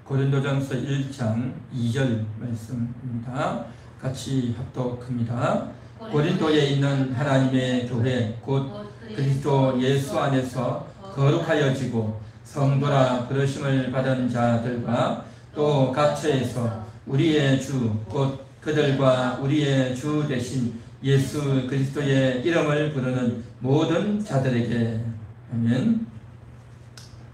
고린도전서 1장 2절 말씀입니다. 같이 합독합니다. 고린도에 있는 하나님의 교회 곧 그리스도 예수 안에서 거룩하여지고 성도라 부르심을 받은 자들과 또 각처에서 우리의 주 곧 그들과 우리의 주 되신 예수 그리스도의 이름을 부르는 모든 자들에게. 아멘.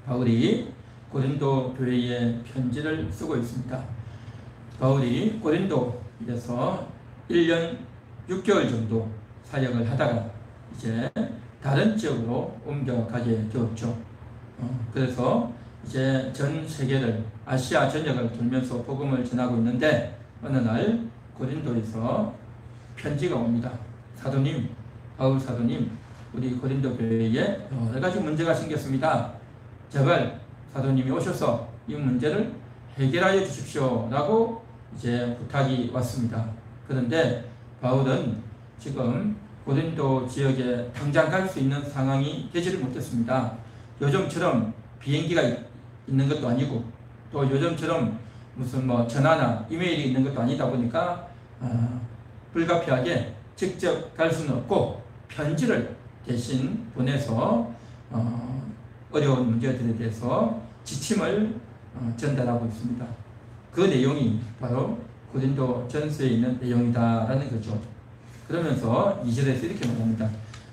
바울이 고린도 교회에 편지를 쓰고 있습니다. 바울이 고린도에서 1년 6개월 정도 사역을 하다가 이제 다른 지역으로 옮겨가게 되었죠. 그래서 이제 전 세계를, 아시아 전역을 돌면서 복음을 전하고 있는데 어느 날 고린도에서 편지가 옵니다. 사도님, 바울 사도님, 우리 고린도 교회에 여러 가지 문제가 생겼습니다. 제발 사도님이 오셔서 이 문제를 해결하여 주십시오 라고 이제 부탁이 왔습니다. 그런데 바울은 지금 고린도 지역에 당장 갈 수 있는 상황이 되지를 못했습니다. 요즘처럼 비행기가 있는 것도 아니고 또 요즘처럼 무슨 전화나 이메일이 있는 것도 아니다 보니까 불가피하게 직접 갈 수는 없고 편지를 대신 보내서 어려운 문제들에 대해서 지침을 전달하고 있습니다. 그 내용이 바로 고린도 전서에 있는 내용이다라는 거죠. 그러면서 2절에서 이렇게 말합니다.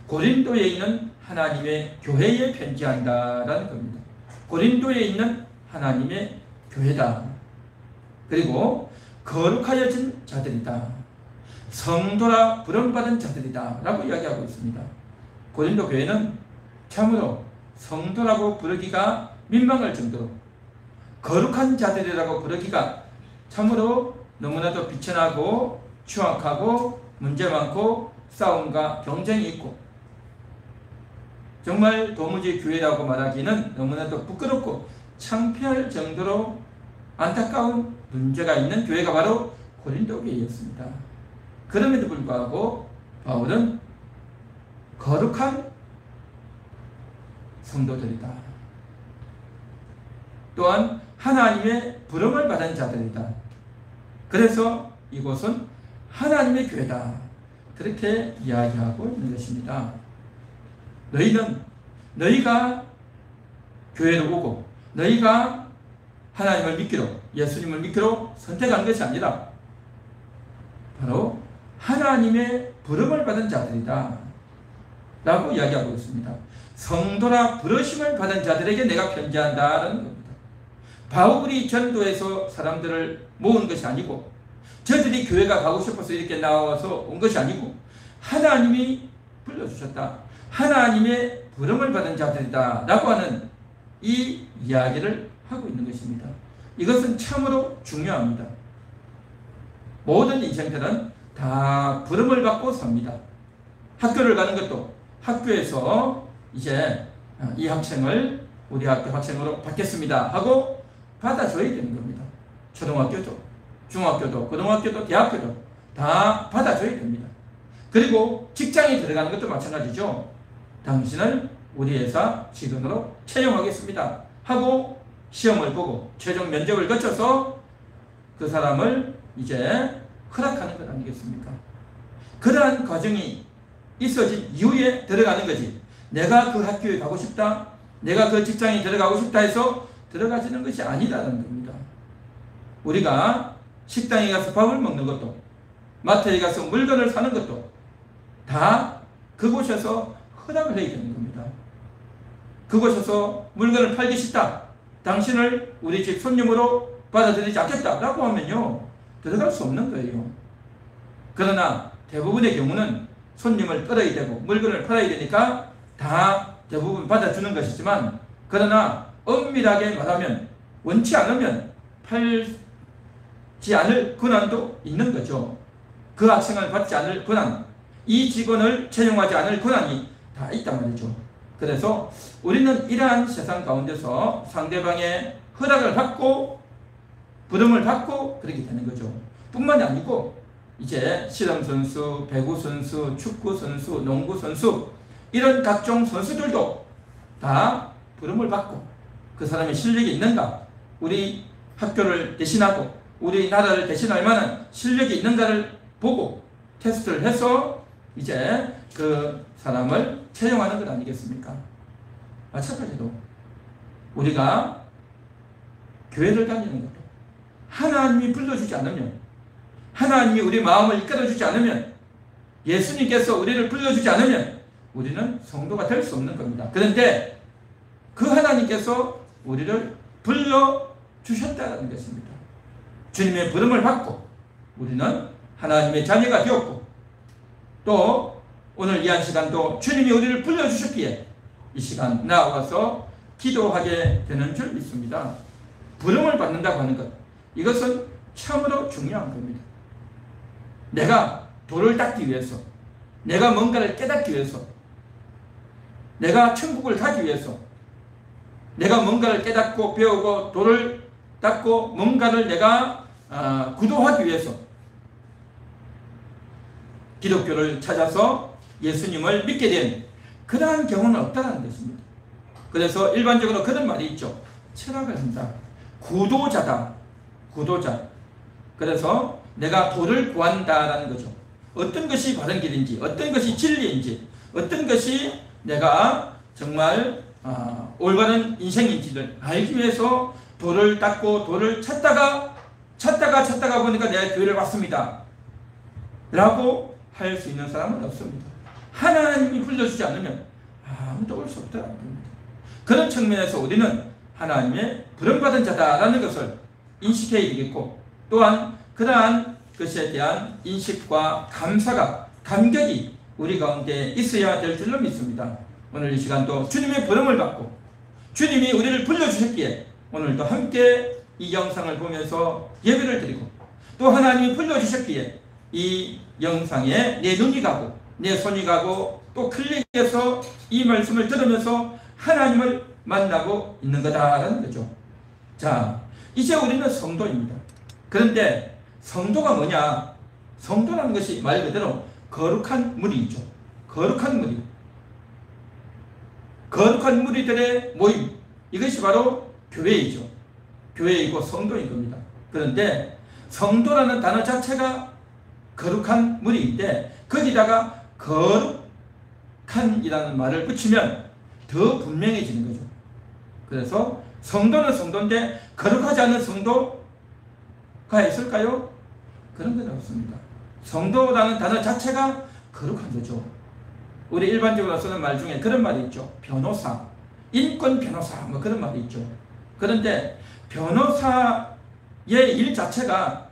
고린도에 있는 하나님의 교회에 편지한다라는 겁니다. 고린도에 있는 하나님의 교회다. 그리고 거룩하여진 자들이다. 성도라 부름받은 자들이다 라고 이야기하고 있습니다. 고린도 교회는 참으로 성도라고 부르기가 민망할 정도로 거룩한 자들이라고 부르기가 참으로 너무나도 비천하고 추악하고 문제 많고 싸움과 경쟁이 있고 정말 도무지 교회라고 말하기는 너무나도 부끄럽고 창피할 정도로 안타까운 문제가 있는 교회가 바로 고린도 교회였습니다. 그럼에도 불구하고 바울은 거룩한 성도들이다. 또한 하나님의 부름을 받은 자들이다. 그래서 이곳은 하나님의 교회다. 그렇게 이야기하고 있는 것입니다. 너희가 교회로 오고 너희가 하나님을 믿기로, 예수님을 믿기로 선택한 것이 아니라 바로 하나님의 부름을 받은 자들이다 라고 이야기하고 있습니다. 성도라 부르심을 받은 자들에게 내가 편지한다는 겁니다. 바울이 전도해서 사람들을 모은 것이 아니고 저들이 교회가 가고 싶어서 이렇게 나와서 온 것이 아니고 하나님이 불러주셨다. 하나님의 부름을 받은 자들이다 라고 하는 이 이야기를 하고 있는 것입니다. 이것은 참으로 중요합니다. 모든 인생들은 다 부름을 받고 삽니다. 학교를 가는 것도 학교에서 이제 이 학생을 우리 학교 학생으로 받겠습니다 하고 받아줘야 되는 겁니다. 초등학교도 중학교도 고등학교도 대학교도 다 받아줘야 됩니다. 그리고 직장에 들어가는 것도 마찬가지죠. 당신을 우리 회사 직원으로 채용하겠습니다 하고 시험을 보고 최종 면접을 거쳐서 그 사람을 이제 허락하는 것 아니겠습니까? 그러한 과정이 있어진 이후에 들어가는 거지. 내가 그 학교에 가고 싶다, 내가 그 직장에 들어가고 싶다 해서 들어가지는 것이 아니라는 겁니다. 우리가 식당에 가서 밥을 먹는 것도, 마트에 가서 물건을 사는 것도 다 그곳에서 허락을 해야 되는 겁니다. 그곳에서 물건을 팔기 싫다, 당신을 우리 집 손님으로 받아들이지 않겠다라고 하면요 들어갈 수 없는 거예요. 그러나 대부분의 경우는 손님을 끌어야 되고 물건을 팔아야 되니까 다 대부분 받아주는 것이지만, 그러나 엄밀하게 말하면 원치 않으면 팔지 않을 권한도 있는 거죠. 그 학생을 받지 않을 권한, 이 직원을 채용하지 않을 권한이 다 있단 말이죠. 그래서 우리는 이러한 세상 가운데서 상대방의 허락을 받고 부름을 받고 그렇게 되는 거죠. 뿐만이 아니고 이제 실험선수, 배구선수, 축구선수, 농구선수 이런 각종 선수들도 다 부름을 받고 그 사람의 실력이 있는가, 우리 학교를 대신하고 우리 나라를 대신할 만한 실력이 있는가를 보고 테스트를 해서 이제 그 사람을 채용하는 것 아니겠습니까? 마찬가지로 우리가 교회를 다니는 것도 하나님이 불러주지 않으면, 하나님이 우리 마음을 이끌어주지 않으면, 예수님께서 우리를 불러주지 않으면 우리는 성도가 될 수 없는 겁니다. 그런데 그 하나님께서 우리를 불러주셨다는 것입니다. 주님의 부름을 받고 우리는 하나님의 자녀가 되었고, 또 오늘 이 한 시간도 주님이 우리를 불러주셨기에 이 시간 나와서 기도하게 되는 줄 믿습니다. 부름을 받는다고 하는 것, 이것은 참으로 중요한 겁니다. 내가 도를 닦기 위해서, 내가 뭔가를 깨닫기 위해서, 내가 천국을 가기 위해서, 내가 뭔가를 깨닫고 배우고 도를 닦고 뭔가를 내가 구도하기 위해서 기독교를 찾아서 예수님을 믿게 된 그러한 경우는 없다는 것입니다. 그래서 일반적으로 그런 말이 있죠. 철학을 한다. 구도자다. 구도자. 그래서 내가 도를 구한다라는 거죠. 어떤 것이 바른 길인지, 어떤 것이 진리인지, 어떤 것이 내가 정말 올바른 인생인지를 알기 위해서 도를 닦고 도를 찾다가 보니까 내가 교회를 왔습니다 라고 할 수 있는 사람은 없습니다. 하나님이 불러주지 않으면 아무도 올 수 없다는 겁니다. 그런 측면에서 우리는 하나님의 부름받은 자다라는 것을 인식해야 되겠고, 또한 그러한 것에 대한 인식과 감사가, 감격이 우리 가운데 있어야 될 줄로 믿습니다. 오늘 이 시간도 주님의 부름을 받고 주님이 우리를 불러주셨기에 오늘도 함께 이 영상을 보면서 예배를 드리고, 또 하나님이 불러주셨기에 이 영상에 내 눈이 가고 내 손이 가고 또 클릭해서 이 말씀을 들으면서 하나님을 만나고 있는 거다라는 거죠. 자, 이제 우리는 성도입니다. 그런데 성도가 뭐냐? 성도라는 것이 말 그대로 거룩한 무리이죠. 거룩한 무리. 거룩한 무리들의 모임. 이것이 바로 교회이죠. 교회이고 성도인 겁니다. 그런데 성도라는 단어 자체가 거룩한 무리인데 거기다가 거룩한이라는 말을 붙이면 더 분명해지는 거죠. 그래서 성도는 성도인데 거룩하지 않은 성도가 있을까요? 그런 건 없습니다. 성도라는 단어 자체가 거룩한 거죠. 우리 일반적으로 쓰는 말 중에 그런 말이 있죠. 변호사, 인권 변호사, 뭐 그런 말이 있죠. 그런데 변호사의 일 자체가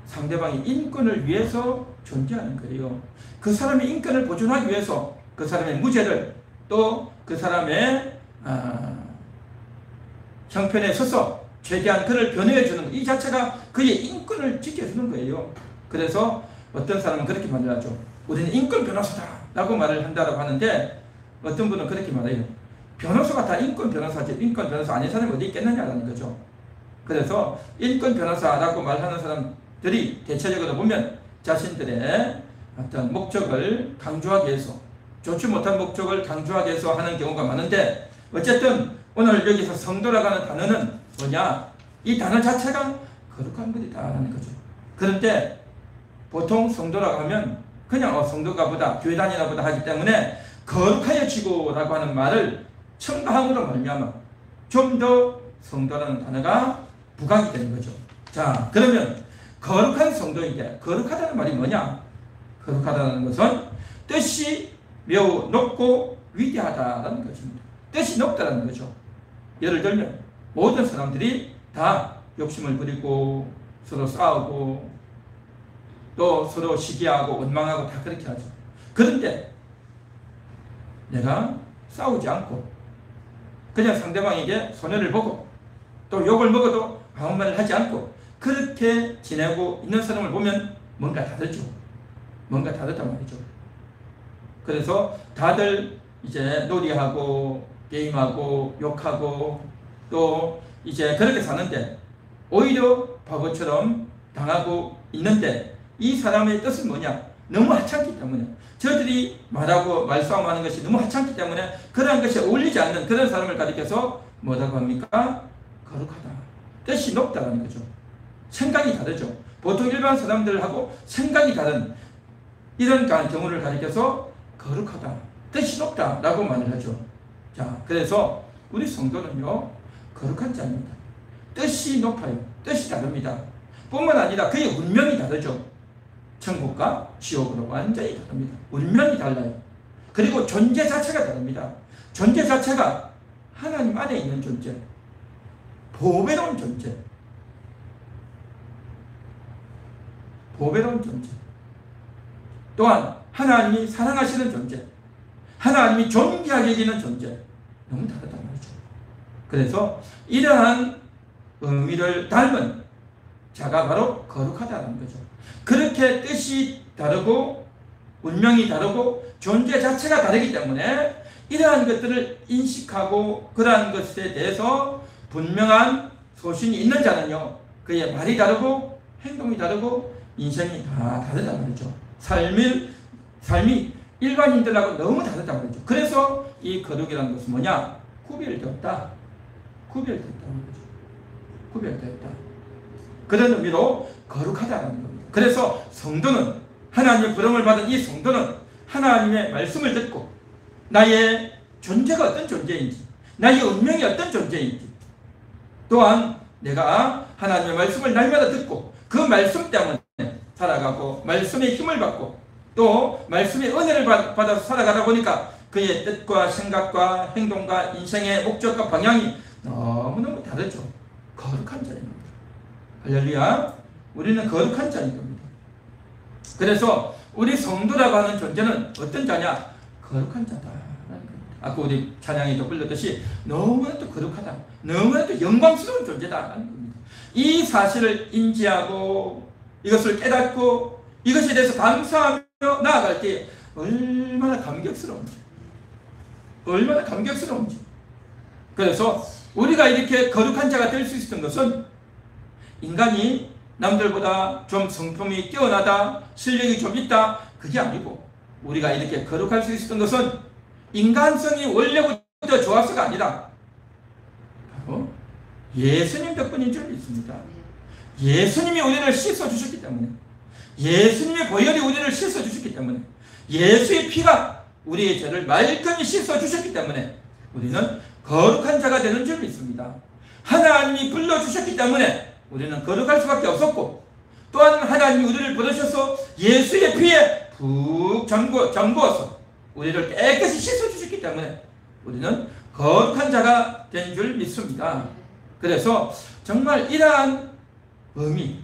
상대방의 인권을 위해서 존재하는 거예요. 그 사람의 인권을 보존하기 위해서 그 사람의 무죄를, 또 그 사람의 형편에 서서 최대한 그를 변호해 주는 것, 이 자체가 그의 인권을 지켜주는 거예요. 그래서 어떤 사람은 그렇게 말을 하죠. 우리는 인권 변호사다 라고 말을 한다고 하는데, 어떤 분은 그렇게 말해요. 변호사가 다 인권 변호사지 인권 변호사 아닌 사람이 어디 있겠느냐라는 거죠. 그래서 인권 변호사라고 말하는 사람들이 대체적으로 보면 자신들의 어떤 목적을 강조하기 위해서, 좋지 못한 목적을 강조하기 위해서 하는 경우가 많은데, 어쨌든 오늘 여기서 성도라고 하는 단어는 뭐냐? 이 단어 자체가 거룩한 것이다라는 거죠. 그런데 보통 성도라고 하면 그냥 성도가 보다, 교회 다니나 보다 하기 때문에 거룩하여지고라고 하는 말을 첨가함으로 말미암아 좀 더 성도라는 단어가 부각이 되는 거죠. 자, 그러면 거룩한 성도인데 거룩하다는 말이 뭐냐? 거룩하다는 것은 뜻이 매우 높고 위대하다라는 것입니다. 뜻이 높다라는 거죠. 예를 들면 모든 사람들이 다 욕심을 부리고 서로 싸우고 또 서로 시기하고 원망하고 다 그렇게 하죠. 그런데 내가 싸우지 않고 그냥 상대방에게 손해를 보고 또 욕을 먹어도 아무 말을 하지 않고 그렇게 지내고 있는 사람을 보면 뭔가 다르죠. 뭔가 다르단 말이죠. 그래서 다들 이제 놀이하고 게임하고 욕하고 또 이제 그렇게 사는데 오히려 바보처럼 당하고 있는데, 이 사람의 뜻은 뭐냐? 너무 하찮기 때문에, 저들이 말하고 말싸움하는 것이 너무 하찮기 때문에 그러한 것이 어울리지 않는 그런 사람을 가리켜서 뭐라고 합니까? 거룩하다. 뜻이 높다는 거죠. 생각이 다르죠. 보통 일반 사람들하고 생각이 다른 이런 경우를 가리켜서 거룩하다, 뜻이 높다라고 말을 하죠. 자, 그래서 우리 성도는요, 거룩한 자입니다. 뜻이 높아요. 뜻이 다릅니다. 뿐만 아니라 그의 운명이 다르죠. 천국과 지옥으로 완전히 다릅니다. 운명이 달라요. 그리고 존재 자체가 다릅니다. 존재 자체가 하나님 안에 있는 존재, 보배로운 존재, 보배로운 존재, 또한 하나님이 사랑하시는 존재, 하나님이 존귀하게 여기는 존재, 너무 다르단 말이죠. 그래서 이러한 의미를 닮은 자가 바로 거룩하다는 거죠. 그렇게 뜻이 다르고 운명이 다르고 존재 자체가 다르기 때문에 이러한 것들을 인식하고 그러한 것에 대해서 분명한 소신이 있는 자는요, 그의 말이 다르고 행동이 다르고 인생이 다 다르단 말이죠. 삶이 일반인들하고 너무 다르단 말이죠. 그래서 이 거룩이라는 것은 뭐냐? 구별되었다. 구별됐다는 거죠. 구별되었다. 그런 의미로 거룩하다는 겁니다. 그래서 성도는, 하나님의 부름을 받은 이 성도는 하나님의 말씀을 듣고 나의 존재가 어떤 존재인지, 나의 운명이 어떤 존재인지, 또한 내가 하나님의 말씀을 날마다 듣고 그 말씀 때문에 살아가고 말씀의 힘을 받고 또 말씀의 은혜를 받아서 살아가다 보니까 그의 뜻과 생각과 행동과 인생의 목적과 방향이 너무너무 다르죠. 거룩한 자인 겁니다. 할렐루야. 우리는 거룩한 자인 겁니다. 그래서 우리 성도라고 하는 존재는 어떤 자냐? 거룩한 자다. 아까 우리 찬양에도 불렀듯이 너무나도 거룩하다, 너무나도 영광스러운 존재다. 이 사실을 인지하고 이것을 깨닫고 이것에 대해서 감사하며 나아갈 때 얼마나 감격스러운지, 얼마나 감격스러운지. 그래서 우리가 이렇게 거룩한 자가 될 수 있었던 것은 인간이 남들보다 좀 성품이 뛰어나다, 실력이 좀 있다, 그게 아니고 우리가 이렇게 거룩할 수 있었던 것은 인간성이 원래부터 좋아서가 아니라 바로 예수님 덕분인 줄 믿습니다. 예수님이 우리를 씻어주셨기 때문에, 예수님의 보혈이 우리를 씻어주셨기 때문에, 예수의 피가 우리의 죄를 말끔히 씻어주셨기 때문에 우리는 거룩한 자가 되는 줄 믿습니다. 하나님이 불러주셨기 때문에 우리는 거룩할 수밖에 없었고, 또한 하나님이 우리를 부르셔서 예수의 피에 푹 잠그어서 우리를 깨끗이 씻어주셨기 때문에 우리는 거룩한 자가 된 줄 믿습니다. 그래서 정말 이러한 의미,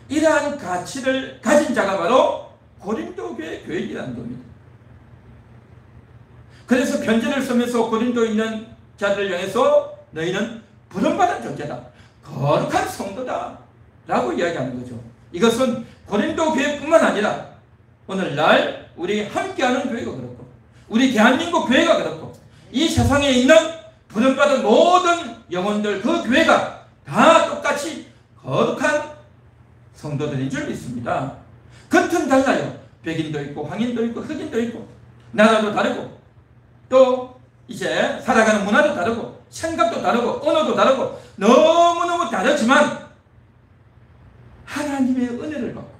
이러한 가치를 가진 자가 바로 고린도 교회 교인이라는 겁니다. 그래서 편지를 쓰면서 고린도에 있는 자들을 향해서 너희는 부름받은 존재다, 거룩한 성도다 라고 이야기하는 거죠. 이것은 고린도 교회뿐만 아니라 오늘날 우리 함께하는 교회가 그렇고 우리 대한민국 교회가 그렇고 이 세상에 있는 부름받은 모든 영혼들, 그 교회가 다 똑같이 거룩한 성도들인 줄 믿습니다. 겉은 달라요. 백인도 있고 황인도 있고 흑인도 있고 나라도 다르고 또 이제 살아가는 문화도 다르고 생각도 다르고 언어도 다르고 너무너무 다르지만 하나님의 은혜를 받고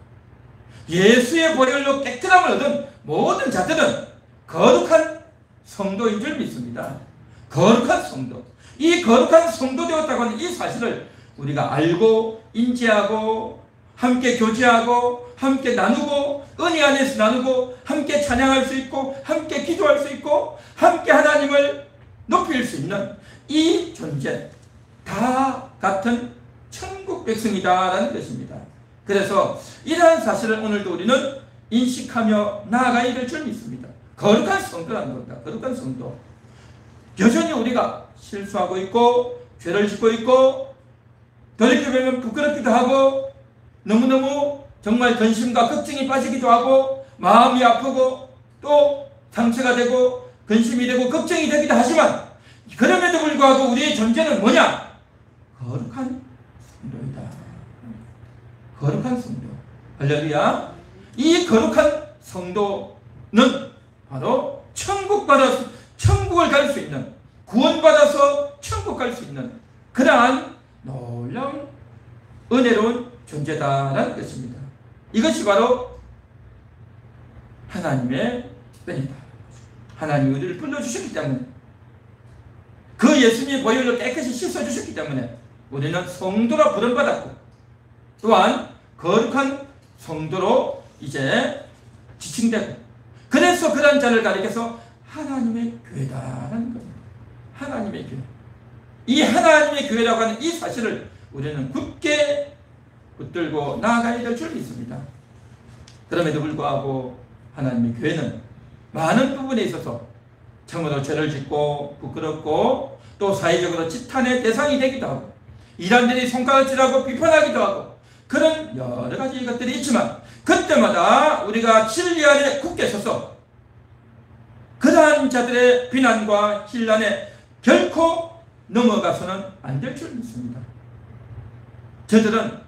예수의 보혈로 깨끗함을 얻은 모든 자들은 거룩한 성도인 줄 믿습니다. 거룩한 성도. 이 거룩한 성도 되었다고 하는 이 사실을 우리가 알고 인지하고 함께 교제하고 함께 나누고 은혜 안에서 나누고 함께 찬양할 수 있고 함께 기도할 수 있고 함께 하나님을 높일 수 있는 이 존재 다 같은 천국 백성이다라는 것입니다. 그래서 이러한 사실을 오늘도 우리는 인식하며 나아가야 될 줄 믿습니다. 거룩한 성도라는 겁니다. 거룩한 성도. 여전히 우리가 실수하고 있고 죄를 짓고 있고 돌이켜보면 부끄럽기도 하고 너무너무 정말 근심과 걱정이 빠지기도 하고 마음이 아프고 또 상처가 되고 근심이 되고 걱정이 되기도 하지만 그럼에도 불구하고 우리의 존재는 뭐냐? 거룩한 성도이다. 거룩한 성도. 할렐루야. 이 거룩한 성도는 바로 천국을 갈 수 있는, 구원받아서 천국 갈 수 있는 그러한 놀라운 은혜로운 존재다라는 것입니다. 이것이 바로 하나님의 은혜다. 하나님이 우리를 불러주셨기 때문에, 그 예수님의 보혈로 깨끗이 씻어주셨기 때문에 우리는 성도라 부름받았고, 또한 거룩한 성도로 이제 지칭되고, 그래서 그런 자를 가리켜서 하나님의 교회다라는 겁니다. 하나님의 교회. 이 하나님의 교회라고 하는 이 사실을 우리는 굳게 붙들고 나아가야 될 줄 믿습니다. 그럼에도 불구하고 하나님의 교회는 많은 부분에 있어서 참으로 죄를 짓고 부끄럽고 또 사회적으로 지탄의 대상이 되기도 하고, 이단들이 손가락질하고 비판하기도 하고, 그런 여러 가지 것들이 있지만, 그때마다 우리가 진리 안에 굳게 서서 그러한 자들의 비난과 혼란에 결코 넘어가서는 안 될 줄 믿습니다. 저들은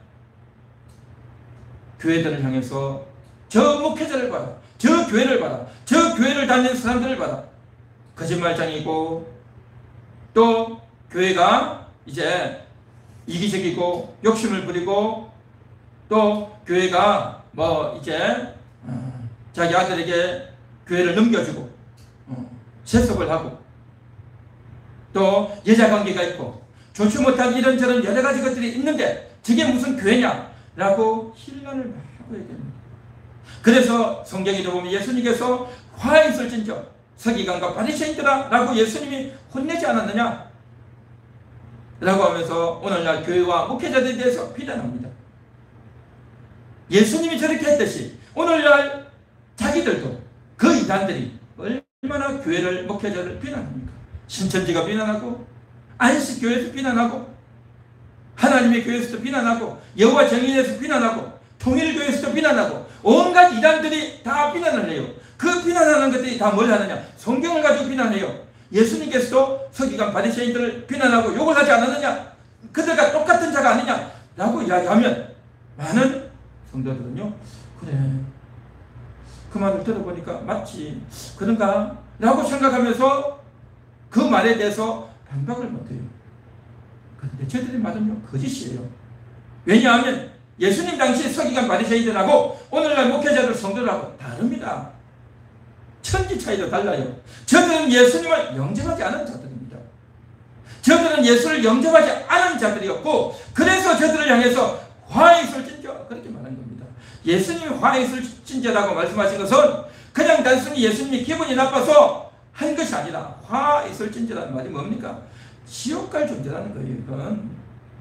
교회들을 향해서 저 목회자를 봐라, 저 교회를 봐라, 저 교회를 다니는 사람들을 봐라, 거짓말장이고 또 교회가 이제 이기적이고 욕심을 부리고, 또 교회가 뭐 이제 자기 아들에게 교회를 넘겨주고 세습을 하고, 또 여자관계가 있고 좋지 못한 이런저런 여러 가지 것들이 있는데 저게 무슨 교회냐라고 혼란을 하고 얘기합니다. 그래서 성경에도 보면 예수님께서 화에 있을진저 서기관과 바리새인들아 라고 예수님이 혼내지 않았느냐 라고 하면서 오늘날 교회와 목회자들에 대해서 비난합니다. 예수님이 저렇게 했듯이 오늘날 자기들도 그 이단들이 얼마나 교회를, 목회자를 비난합니까? 신천지가 비난하고, 안식교회에서 비난하고, 하나님의 교회에서도 비난하고, 여호와 정인에서 비난하고, 통일교회에서도 비난하고, 온갖 이단들이 다 비난을 해요. 그 비난하는 것들이 다 뭘 하느냐? 성경을 가지고 비난해요. 예수님께서도 서기관 바리새인들을 비난하고 욕을 하지 않았느냐? 그들과 똑같은 자가 아니냐? 라고 이야기하면 많은 성도들은요, 그래, 그 말을 들어보니까 맞지, 그런가? 라고 생각하면서 그 말에 대해서 반박을 못해요. 그런데 저들의 말은요, 거짓이에요. 왜냐하면 예수님 당시 서기관 바리새인들하고 오늘날 목회자들 성도들하고 다릅니다. 천지 차이도 달라요. 저들은 예수님을 영접하지 않은 자들입니다. 저들은 예수를 영접하지 않은 자들이었고, 그래서 저들을 향해서 화에 있을진저 그렇게 말한 겁니다. 예수님이 화에 있을진저라고 말씀하신 것은 그냥 단순히 예수님이 기분이 나빠서 한 것이 아니라, 화에 있을진저라는 말이 뭡니까? 지옥 갈 존재라는 거예요. 이건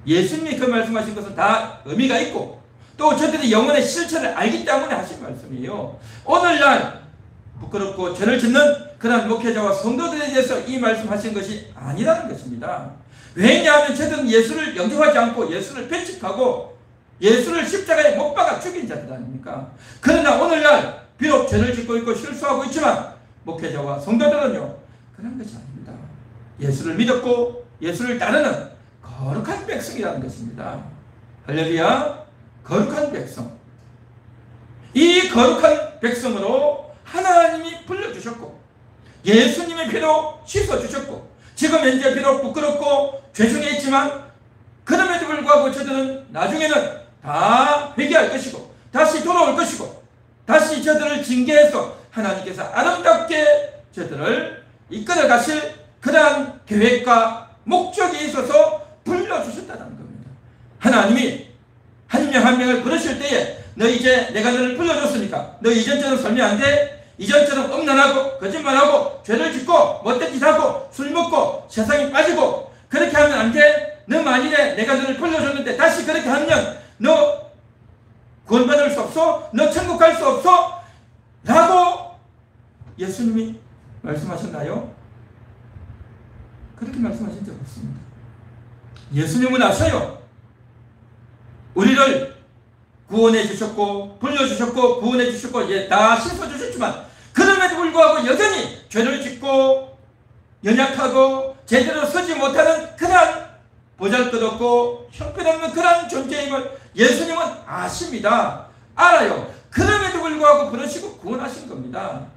예수님이 그 말씀하신 것은 다 의미가 있고, 또 저들이 영혼의 실체를 알기 때문에 하신 말씀이에요. 오늘날 부끄럽고 죄를 짓는 그런 목회자와 성도들에 대해서 이 말씀하신 것이 아니라는 것입니다. 왜냐하면 저들은 예수를 영접하지 않고 예수를 배척하고 예수를 십자가에 못 박아 죽인 자들 아닙니까? 그러나 오늘날 비록 죄를 짓고 있고 실수하고 있지만 목회자와 성도들은요, 그런 것이 아닙니다. 예수를 믿었고 예수를 따르는 거룩한 백성이라는 것입니다. 할렐루야. 거룩한 백성. 이 거룩한 백성으로 하나님이 불러주셨고, 예수님의 피로 씻어주셨고, 지금 현재 비록 부끄럽고 죄중에 있지만 그럼에도 불구하고 저들은 나중에는 다 회개할 것이고 다시 돌아올 것이고, 다시 저들을 징계해서 하나님께서 아름답게 저들을 이끌어 가실 그러한 계획과 목적이 있어서 불러주셨다는 겁니다. 하나님이 한 명 한 명을 부르실 때에 너 이제 내가 너를 불러줬으니까 너 이전처럼 살면 안 돼. 이전처럼 음란하고 거짓말하고 죄를 짓고 못된 짓하고 술 먹고 세상에 빠지고 그렇게 하면 안 돼. 너 만일에 내가 너를 불러줬는데 다시 그렇게 하면 너 구원받을 수 없어. 너 천국 갈 수 없어. 라고 예수님이 말씀하셨나요? 그렇게 말씀하신 적 없습니다. 예수님은 아셔요. 우리를 구원해 주셨고 불러주셨고 구원해 주셨고 다 씻어주셨지만 그럼에도 불구하고 여전히 죄를 짓고 연약하고 제대로 서지 못하는 그런 보잘것없고 형편없는 그런 존재임을 예수님은 아십니다. 알아요. 그럼에도 불구하고 부르시고 구원하신 겁니다.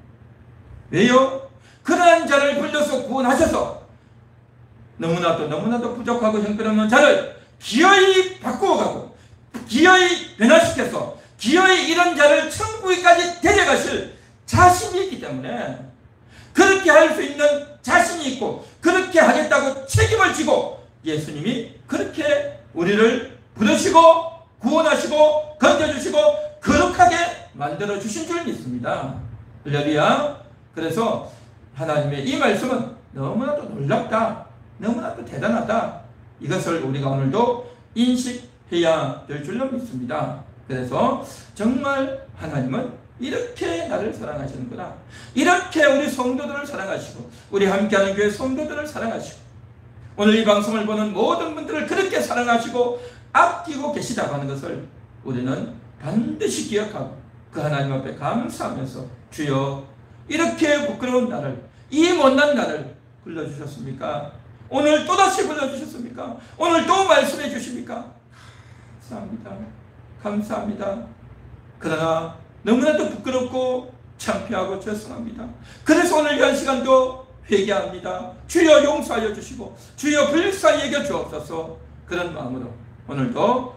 왜요? 그러한 자를 불러서 구원하셔서 너무나도 부족하고 형편없는 자를 기어이 바꾸어가고 기어이 변화시켜서 기어이 이런 자를 천국에까지 데려가실 자신이 있기 때문에 그렇게 할 수 있는 자신이 있고 그렇게 하겠다고 책임을 지고 예수님이 그렇게 우리를 부르시고 구원하시고 건져주시고 거룩하게 만들어주신 줄 믿습니다. 할렐루야. 그래서 하나님의 이 말씀은 너무나도 놀랍다, 너무나도 대단하다, 이것을 우리가 오늘도 인식해야 될 줄로 믿습니다. 그래서 정말 하나님은 이렇게 나를 사랑하시는구나, 이렇게 우리 성도들을 사랑하시고 우리 함께하는 교회 성도들을 사랑하시고 오늘 이 방송을 보는 모든 분들을 그렇게 사랑하시고 아끼고 계시다고 하는 것을 우리는 반드시 기억하고 그 하나님 앞에 감사하면서 주여 이렇게 부끄러운 나를, 이 못난 나를 불러주셨습니까? 오늘 또다시 불러주셨습니까? 오늘 또 말씀해 주십니까? 감사합니다. 감사합니다. 그러나 너무나도 부끄럽고 창피하고 죄송합니다. 그래서 오늘 이 시간도 회개합니다. 주여 용서하여 주시고 주여 불쌍히 여겨 주옵소서. 그런 마음으로 오늘도